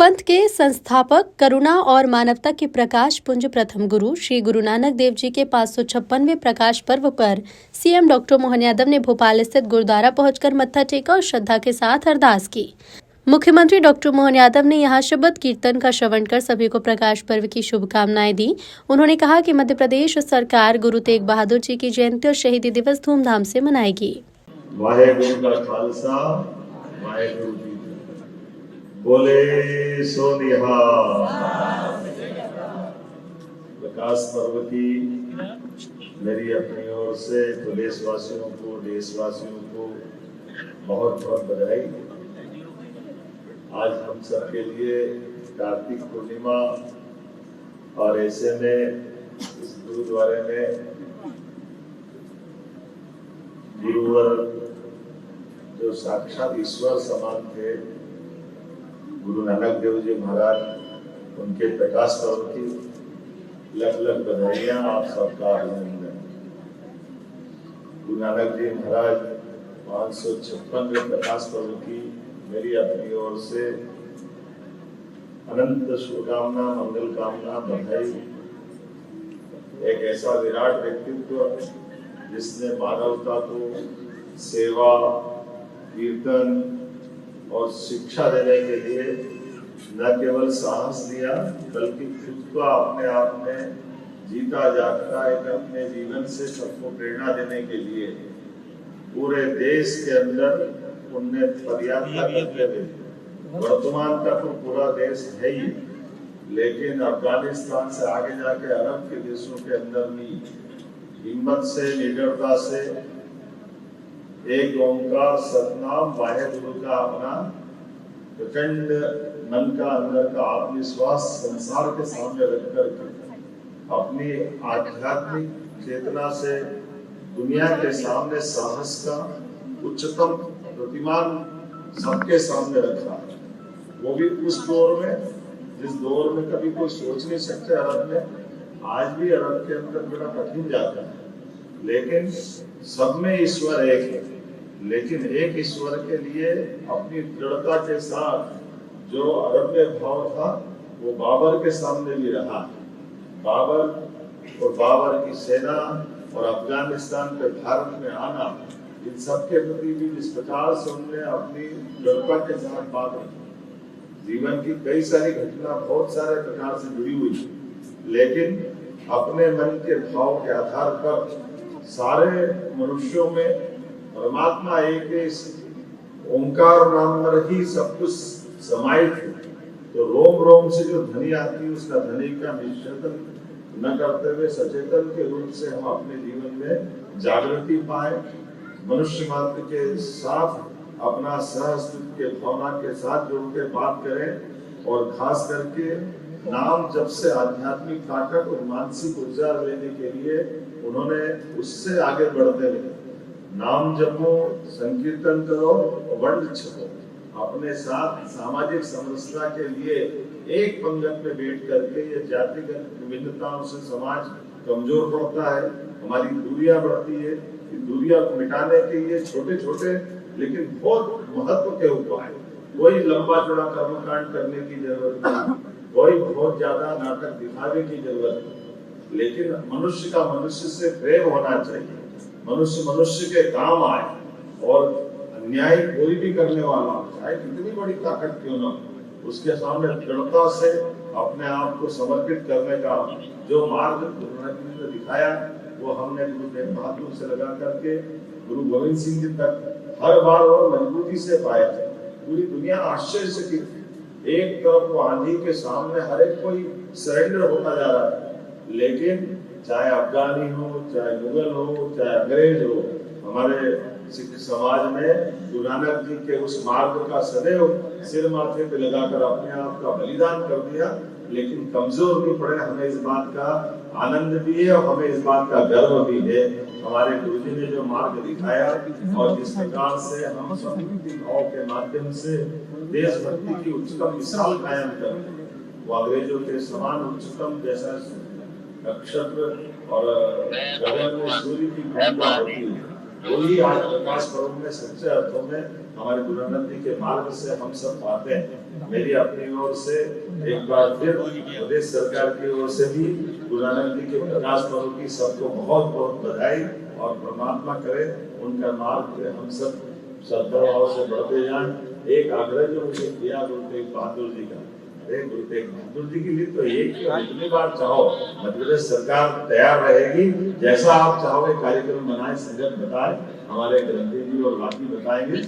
पंथ के संस्थापक, करुणा और मानवता के प्रकाश पुंज प्रथम गुरु श्री गुरु नानक देव जी के 556वें प्रकाश पर्व पर सीएम डॉक्टर मोहन यादव ने भोपाल स्थित गुरुद्वारा पहुंचकर मत्था टेका और श्रद्धा के साथ अरदास की। मुख्यमंत्री डॉक्टर मोहन यादव ने यहां शबद कीर्तन का श्रवण कर सभी को प्रकाश पर्व की शुभकामनाएं दी। उन्होंने कहा कि मध्य प्रदेश सरकार गुरु तेग बहादुर जी की जयंती और शहीदी दिवस धूमधाम से मनाएगी। वाहेगुरु का खालसा, वाहेगुरु जी बोले सो निहाल। प्रकाश पर्व की मेरी अपनी ओर से प्रदेशवासियों को, देशवासियों को बहुत बहुत बधाई। आज हम सब के लिए कार्तिक पूर्णिमा और ऐसे में इस गुरुद्वारे में गुरुवर जो साक्षात ईश्वर समान थे, गुरु नानक देव जी महाराज, उनके प्रकाश पर्व की लख लख बधाइयां, आप सबका अभिनंदन। गुरु नानक जी महाराज 556वें प्रकाश पर्व की मेरी अपनी ओर से अनंत शुभकामना, मंगल कामना, बधाई। एक ऐसा विराट व्यक्तित्व जिसने मानवता को सेवा, कीर्तन और शिक्षा देने के लिए न केवल साहस दिया, बल्कि खुद को अपने आप में जीता जागता एक अपने जीवन से सबको प्रेरणा देने के लिए पूरे देश के अंदर उनने पदयात्रा करते हुए, वर्तमान का तो पूरा देश है ही, लेकिन अफगानिस्तान से आगे जाके अरब के देशों के अंदर भी हिम्मत से, निडरता से एक ओंकार सतनाम वाहेगुरु का अपना प्रचंड मन का अंदर का आत्मविश्वास संसार के सामने रख कर अपनी आध्यात्मिक चेतना से दुनिया के सामने साहस का उच्चतम प्रतिमान सबके सामने रखा। वो भी उस दौर में जिस दौर में कभी कोई सोच नहीं सकते अरब में। आज भी अरब के अंदर बड़ा कठिन जाता है, लेकिन सब में ईश्वर एक है। लेकिन एक ईश्वर के लिए अपनी दृढ़ता के साथ जो अरब में भाव था, वो बाबर के सामने भी रहा। बाबर और बाबर की सेना और अफगानिस्तान पे भारत में आना, इन सब के प्रति भी जिस प्रकार से उन्होंने अपनी दृढ़ता के साथ बात रखी। जीवन की कई सारी घटना बहुत सारे प्रकार से जुड़ी हुई, लेकिन अपने मन के भाव के आधार पर सारे मनुष्यों में परमात्मा एक है, ओंकार नाम पर ही सब कुछ समाहित है। तो रोम रोम से जो ध्वनि आती है, उसका ध्वनि का निषेधन न करते हुए सचेतन के रूप से हम अपने जीवन में जागृति पाए, मनुष्य मात्र के साथ अपना सहअस्तित्व के भावना के साथ जुड़ के बात करें, और खास करके नाम जब से आध्यात्मिक ताकत और मानसिक ऊर्जा लेने के लिए उन्होंने उससे आगे बढ़ते रहे। नाम जपो, संकीर्तन करो, वर्ण छको। अपने साथ सामाजिक समरसता के लिए एक पंगत में बैठ करके ये जातिगत विभिन्नताओं से समाज कमजोर पड़ता है, हमारी दूरियां बढ़ती है। दूरियां को मिटाने के लिए छोटे छोटे लेकिन बहुत महत्व के उपाय, कोई लंबा चौड़ा कर्मकांड करने की जरूरत नहीं, कोई बहुत ज्यादा नाटक दिखावे की जरूरत नहीं, लेकिन मनुष्य का मनुष्य से प्रेम होना चाहिए। मनुष्य मनुष्य के काम आए, और अन्याय कोई भी करने वाला चाहे कितनी बड़ी ताकत क्यों न, उसके सामने दृढ़ता से अपने आप को समर्पित करने का जो मार्ग उन्होंने दिखाया, वो हमने गुरु तेग बहादुर से लगा करके गुरु गोविंद सिंह जी तक हर बार और मजबूती से पाए थे। पूरी दुनिया आश्चर्य से थी। एक तरफ वो आंधी के सामने हर एक कोई सरेंडर होता जा रहा है, लेकिन चाहे अफगानी हो, चाहे मुगल हो, चाहे अंग्रेज हो, हमारे सिख समाज में गुरु नानक जी के उस मार्ग का सदैव सिर माथे पे लगाकर अपने आप का बलिदान कर दिया, लेकिन कमजोर नहीं पड़े। हमें इस बात का आनंद भी है और हमें इस बात का गर्व भी है। हमारे गुरुजी ने जो मार्ग दिखाया और जिस प्रकार से हम भक्ति भाव के माध्यम से देशभक्ति की उच्चतम मिसाल कायम कर, वो अंग्रेजों के समान उच्चतम जैसा नक्षत्र और गगन में सूर्य की भूमिका होती है, वही आज प्रकाश पर्व में सच्चे अर्थों में हमारे गुरु नानक जी के मार्ग से हम सब पाते हैं। मेरी अपनी ओर से एक बार फिर प्रदेश सरकार की ओर से भी गुरु नानक जी के प्रकाश पर्व की सबको बहुत बहुत बधाई और परमात्मा करे उनका मार्ग पे हम सब सद्भाव से बढ़ते जाएं। एक आग्रह जो मुझे किया गुरु तेग बहादुर जी का, अरे गुरु तेग बहादुर जी के लिए तो एक जितनी बार चाहो मध्य प्रदेश सरकार तैयार रहेगी। जैसा आप चाहोगे कार्यक्रम बनाए, संगत बताए, हमारे ग्रंथी जी और बाकी बताएंगे।